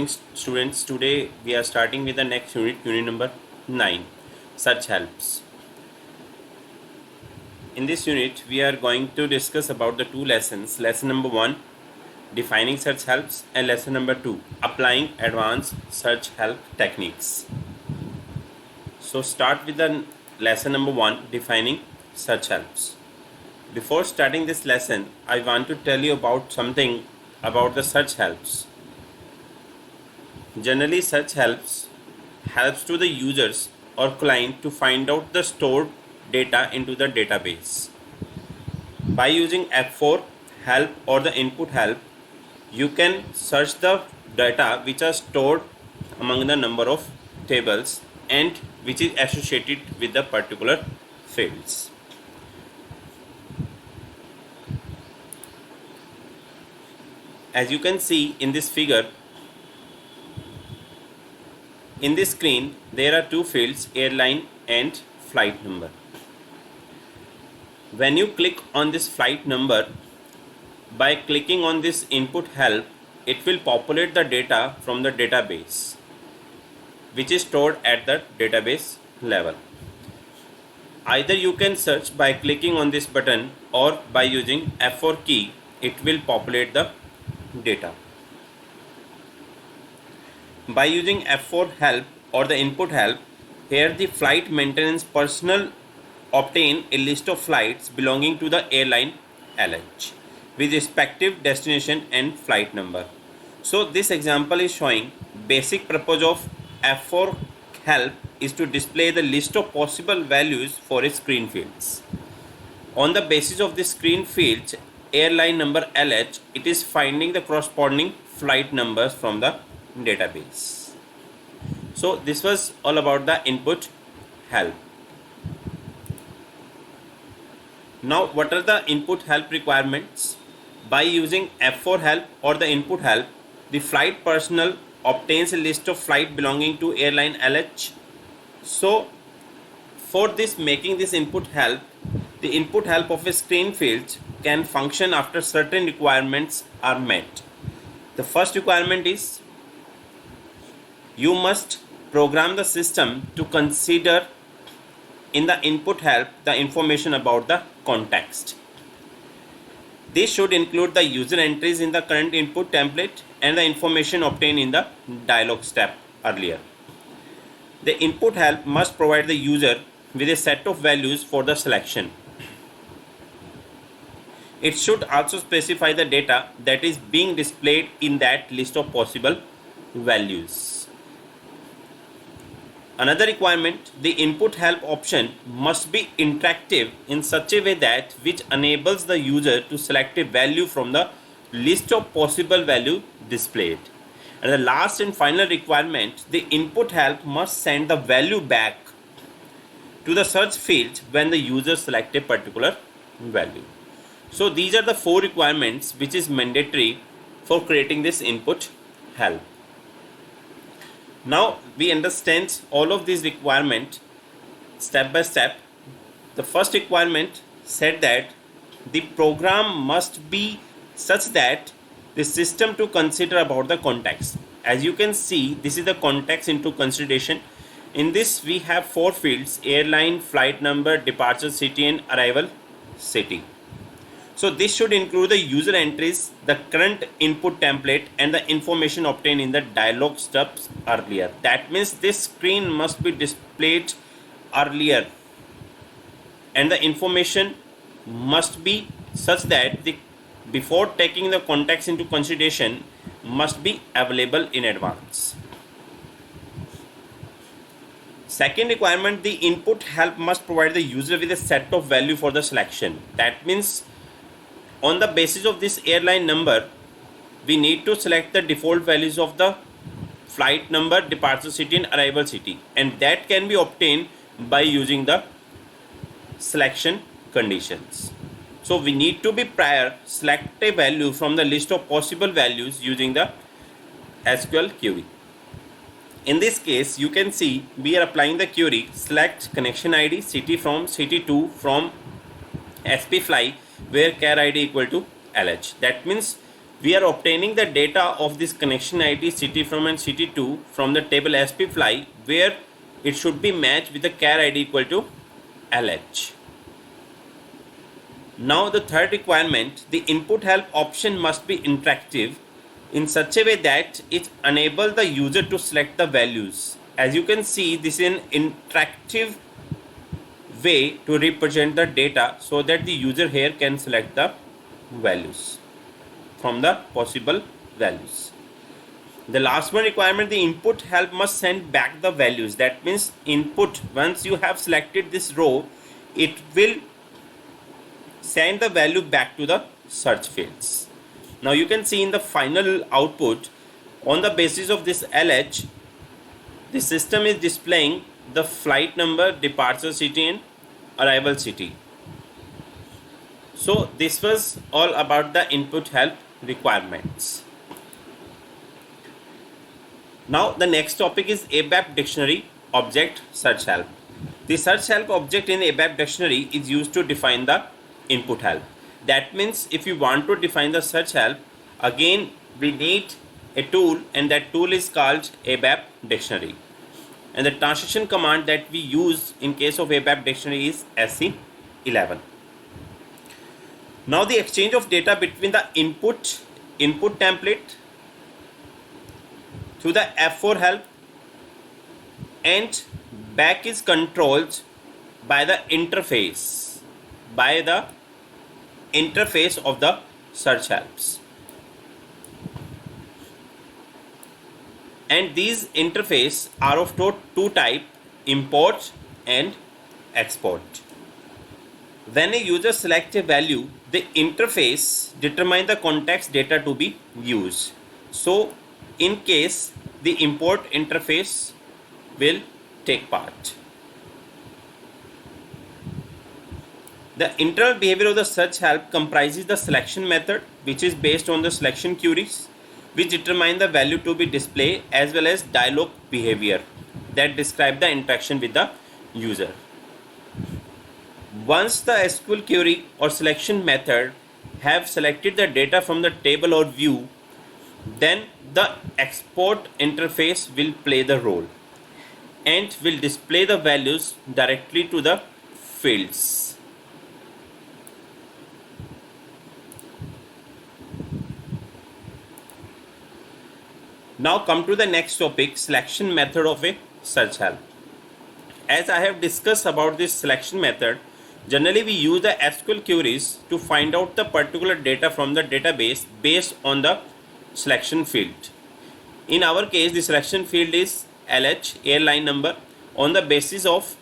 morning, students. Today we are starting with the next unit, unit number 9, search helps. In this unit, we are going to discuss about the two lessons. Lesson number 1, defining search helps, and lesson number 2, applying advanced search help techniques. So start with the lesson number 1, defining search helps. Before starting this lesson, I want to tell you about something about the search helps. Generally, search helps to the users or client to find out the stored data into the database. By using F4 help or the input help, you can search the data which are stored among the number of tables and which is associated with the particular fields. As you can see in this figure, in this screen there are two fields, airline and flight number. When you click on this flight number, by clicking on this input help, it will populate the data from the database which is stored at the database level. Either you can search by clicking on this button or by using F4 key, it will populate the data. By using F4 help or the input help, here the flight maintenance personnel obtain a list of flights belonging to the airline LH with respective destination and flight number. So this example is showing basic purpose of F4 help is to display the list of possible values for its screen fields. On the basis of this screen fields, airline number LH, it is finding the corresponding flight numbers from the database. So this was all about the input help. Now what are the input help requirements? By using F4 help or the input help, the flight personnel obtains a list of flight belonging to airline LH. So for this, making this input help, the input help of a screen field can function after certain requirements are met. The first requirement is you must program the system to consider in the input help the information about the context. This should include the user entries in the current input template and the information obtained in the dialog step earlier. The input help must provide the user with a set of values for the selection. It should also specify the data that is being displayed in that list of possible values. Another requirement, the input help option must be interactive in such a way that which enables the user to select a value from the list of possible value displayed. And the last and final requirement, the input help must send the value back to the search field when the user select a particular value. So these are the 4 requirements which is mandatory for creating this input help. Now we understand all of these requirements step by step. The first requirement said that the program must be such that the system to consider about the context. As you can see, this is the context into consideration. In this we have 4 fields: airline, flight number, departure city and arrival city. So this should include the user entries, the current input template and the information obtained in the dialog steps earlier. That means this screen must be displayed earlier and the information must be such that before taking the context into consideration must be available in advance. Second requirement, the input help must provide the user with a set of value for the selection. That means on the basis of this airline number, we need to select the default values of the flight number, departure city and arrival city, and that can be obtained by using the selection conditions. So we need to be prior select a value from the list of possible values using the SQL query. In this case, you can see we are applying the query select connection ID city from city2 from SP fly where char ID equal to LH. That means We are obtaining the data of this connection ID CT1 and CT2 from the table SPFly, where it should be matched with the char ID equal to LH. Now the third requirement, the input help option must be interactive in such a way that it enables the user to select the values. As you can see, this is an interactive way to represent the data so that the user here can select the values from the possible values. The last one requirement, the input help must send back the values. That means input, once you have selected this row, it will send the value back to the search fields. Now you can see in the final output, on the basis of this LH, the system is displaying the flight number, departure city and arrival city. So this was all about the input help requirements. Now the next topic is ABAP dictionary object search help. The search help object in ABAP dictionary is used to define the input help. That means if you want to define the search help, again we need a tool, and that tool is called ABAP dictionary. And the translation command that we use in case of ABAP dictionary is SC11. Now the exchange of data between the input template to the F4 help and back is controlled by the interface of the search helps. And these interface are of two type, import and export. When a user selects a value, the interface determines the context data to be used. So in case the import interface will take part. The internal behavior of the search help comprises the selection method, which is based on the selection queries, which determine the value to be displayed, as well as dialog behavior that describe the interaction with the user. Once the SQL query or selection method have selected the data from the table or view, then the export interface will play the role and will display the values directly to the fields. Now come to the next topic, selection method of a search help. As I have discussed about this selection method, generally we use the SQL queries to find out the particular data from the database based on the selection field. In our case, the selection field is LH, airline number. On the basis of,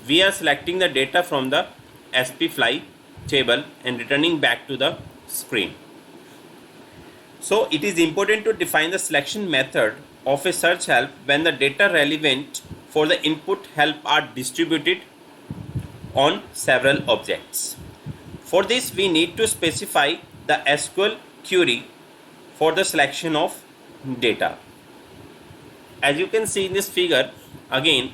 we are selecting the data from the SPFly table and returning back to the screen. So it is important to define the selection method of a search help when the data relevant for the input help are distributed on several objects. For this, we need to specify the SQL query for the selection of data. As you can see in this figure, again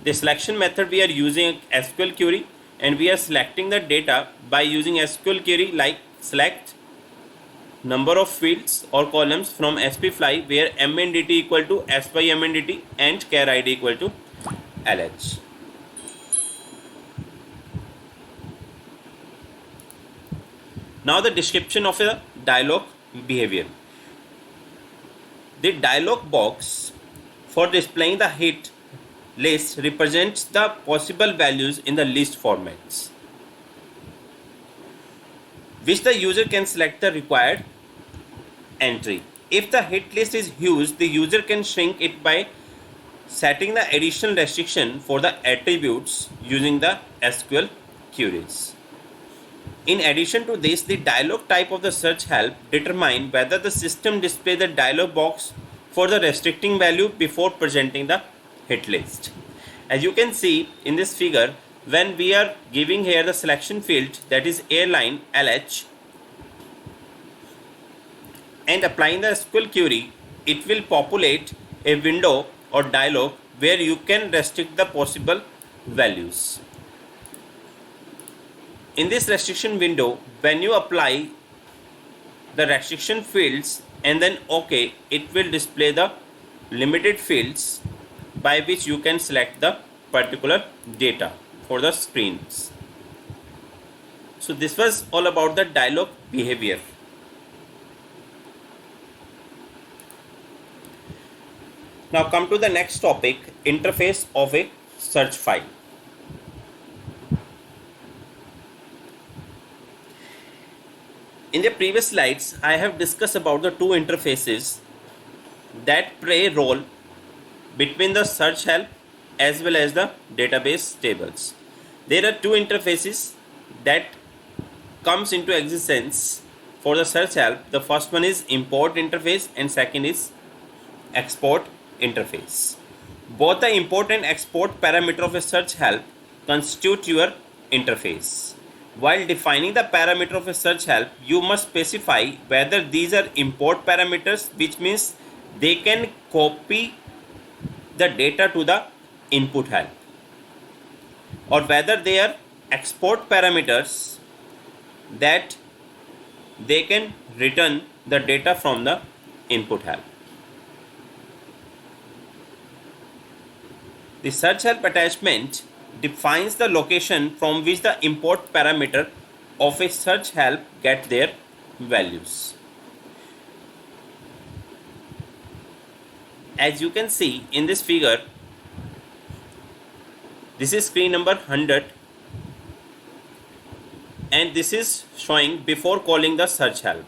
the selection method, we are using SQL query and we are selecting the data by using SQL query like select number of fields or columns from SPFly, where MNDT equal to SY MNDT and char ID equal to LH. Now the description of a dialog behavior. The dialog box for displaying the hit list represents the possible values in the list formats, which the user can select the required entry. If the hit list is huge, the user can shrink it by setting the additional restriction for the attributes using the SQL queries. In addition to this, the dialog type of the search help determine whether the system displays the dialog box for the restricting value before presenting the hit list. As you can see in this figure, when we are giving here the selection field, that is airline LH, and applying the SQL query, it will populate a window or dialog where you can restrict the possible values. In this restriction window, when you apply the restriction fields and then OK, it will display the limited fields by which you can select the particular data for the screens. So this was all about the dialog behavior. Now come to the next topic, interface of a search file. In the previous slides, I have discussed about the two interfaces that play a role between the search help as well as the database tables. There are two interfaces that comes into existence for the search help. The first one is import interface and second is export interface. Both the import and export parameter of a search help constitute your interface. While defining the parameter of a search help, you must specify whether these are import parameters, which means they can copy the data to the input help, or whether they are export parameters that they can return the data from the input help. The search help attachment defines the location from which the import parameter of a search help get their values. As you can see in this figure, this is screen number 100 and this is showing before calling the search help.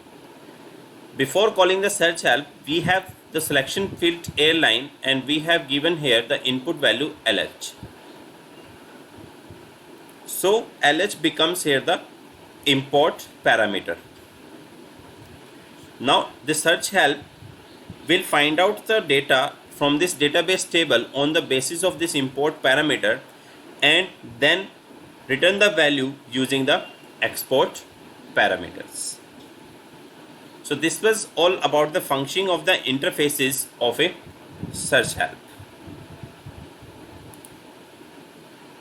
Before calling the search help, we have the selection field airline and we have given here the input value LH. So LH becomes here the import parameter. Now the search help will find out the data from this database table on the basis of this import parameter and then return the value using the export parameters. So this was all about the functioning of the interfaces of a search help.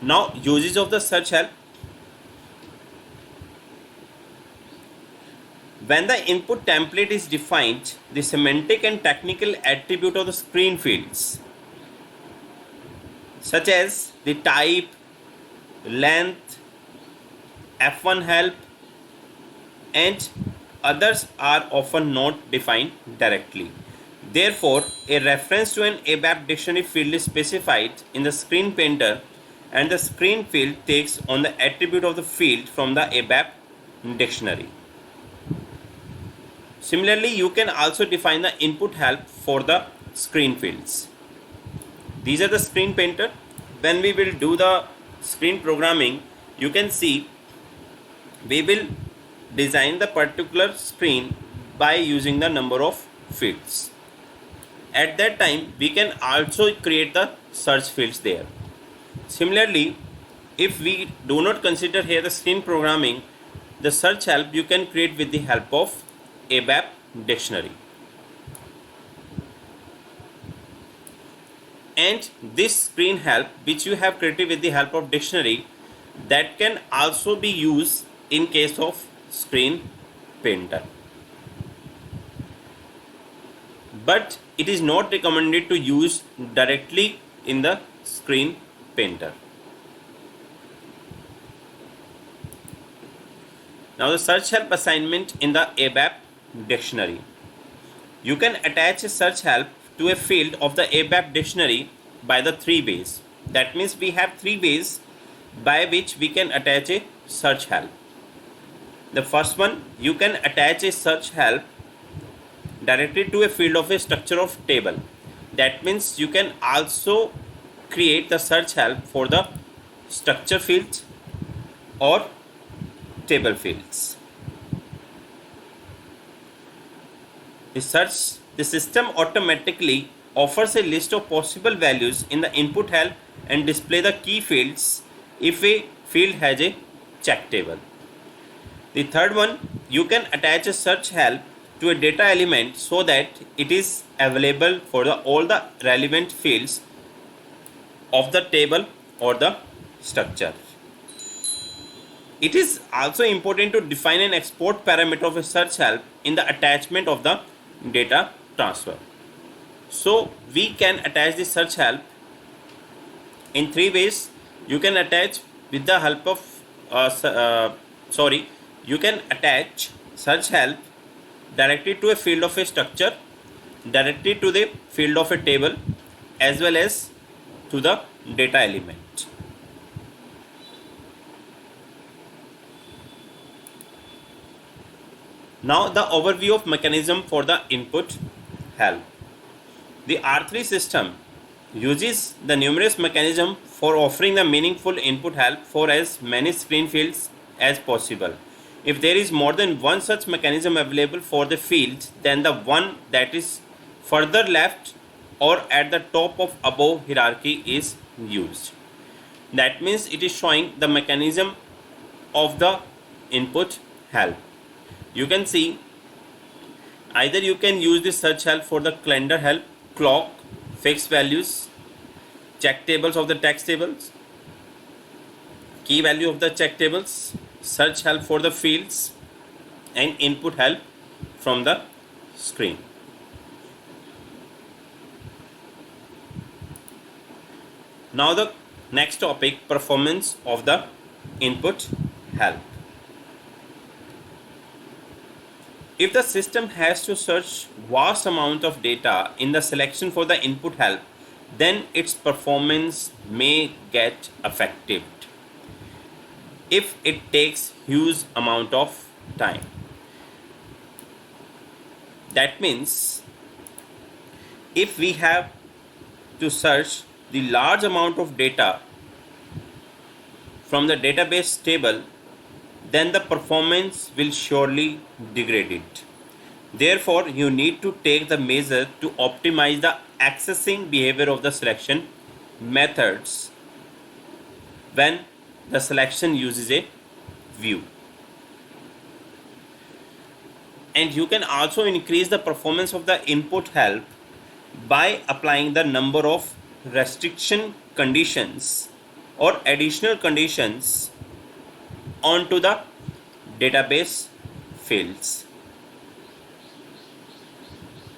Now uses of the search help. When the input template is defined, the semantic and technical attribute of the screen fields such as the type, length, F1 help and others are often not defined directly. Therefore, a reference to an ABAP dictionary field is specified in the screen painter and the screen field takes on the attribute of the field from the ABAP dictionary. Similarly, you can also define the input help for the screen fields. These are the screen painter. When we will do the screen programming, you can see we will design the particular screen by using the number of fields. At that time, we can also create the search fields there. Similarly, if we do not consider here the screen programming, the search help you can create with the help of ABAP dictionary. And this screen help which you have created with the help of dictionary, that can also be used in case of screen painter. But it is not recommended to use directly in the screen painter. Now the search help assignment in the ABAP dictionary. You can attach a search help to a field of the ABAP dictionary by the three ways. That means we have three ways by which we can attach a search help. The first one, you can attach a search help directly to a field of a structure of table. That means you can also create the search help for the structure fields or table fields. The system automatically offers a list of possible values in the input help and display the key fields if a field has a check table. The third one, you can attach a search help to a data element so that it is available for all the relevant fields of the table or the structure. It is also important to define an export parameter of a search help in the attachment of the data transfer. So we can attach the search help in three ways. You can attach with the help of you can attach search help directly to a field of a structure, directly to the field of a table, as well as to the data element. Now the overview of mechanism for the input help. The R3 system uses the numerous mechanism for offering the meaningful input help for as many screen fields as possible. If there is more than one such mechanism available for the fields, then the one that is further left or at the top of above hierarchy is used. That means it is showing the mechanism of the input help. You can see either you can use the search help for the calendar help, clock, fixed values, check tables of the text tables, key value of the check tables, search help for the fields, and input help from the screen. Now the next topic, performance of the input help. If the system has to search vast amount of data in the selection for the input help, then its performance may get affected if it takes huge amount of time. That means if we have to search the large amount of data from the database table, then the performance will surely degrade it. Therefore, you need to take the measure to optimize the accessing behavior of the selection methods when the selection uses a view. And you can also increase the performance of the input help by applying the number of restriction conditions or additional conditions onto the database fields,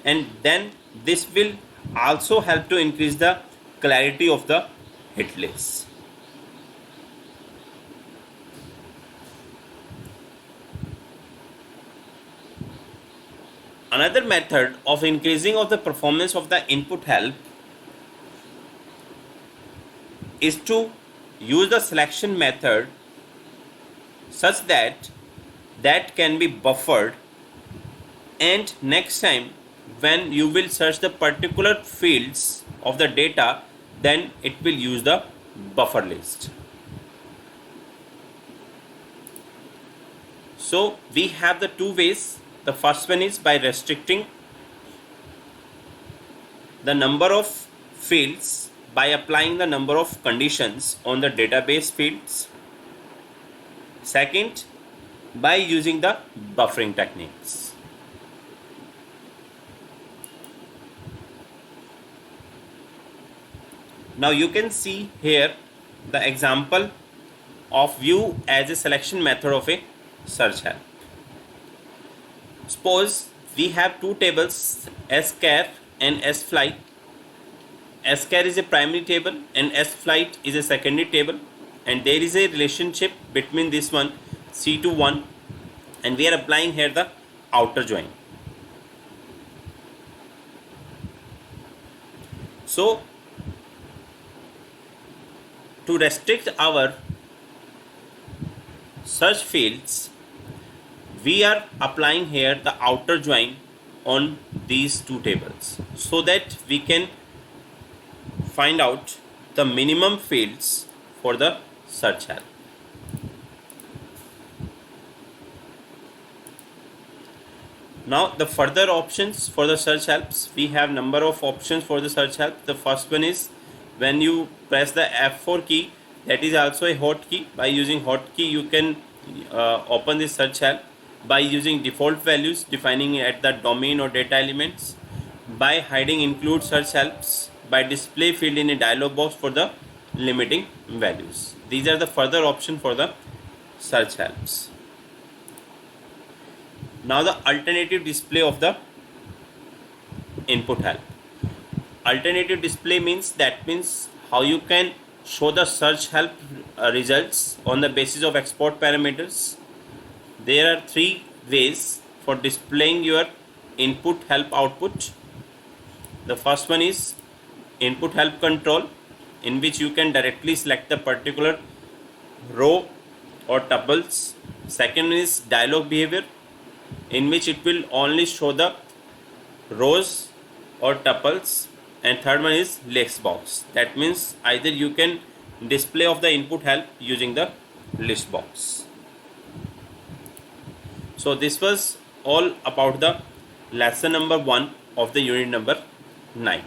and then this will also help to increase the clarity of the hit list. Another method of increasing of the performance of the input help is to use the selection method such that that can be buffered, and next time when you will search the particular fields of the data, then it will use the buffer list. So we have the two ways. The first one is by restricting the number of fields by applying the number of conditions on the database fields. Second, by using the buffering techniques. Now you can see here the example of view as a selection method of a search help. Suppose we have two tables, SCHAR and SFlight. SCHAR is a primary table and SFlight is a secondary table, and there is a relationship between this one C to 1, and we are applying here the outer join. So to restrict our search fields, we are applying here the outer join on these two tables so that we can find out the minimum fields for the search help. Now the further options for the search helps, we have number of options for the search help. The first one is when you press the F4 key, that is also a hotkey. By using hotkey you can open the search help by using default values, defining at the domain or data elements, by hiding include search helps, by display field in a dialog box for the limiting values. These are the further option for the search helps. Now the alternative display of the input help. Alternative display means how you can show the search help results on the basis of export parameters. There are three ways for displaying your input help output. The first one is input help control, in which you can directly select the particular row or tuples. Second is dialog behavior, in which it will only show the rows or tuples. And third one is list box. That means either you can display of the input help using the list box. So this was all about the lesson number 1 of the unit number 9.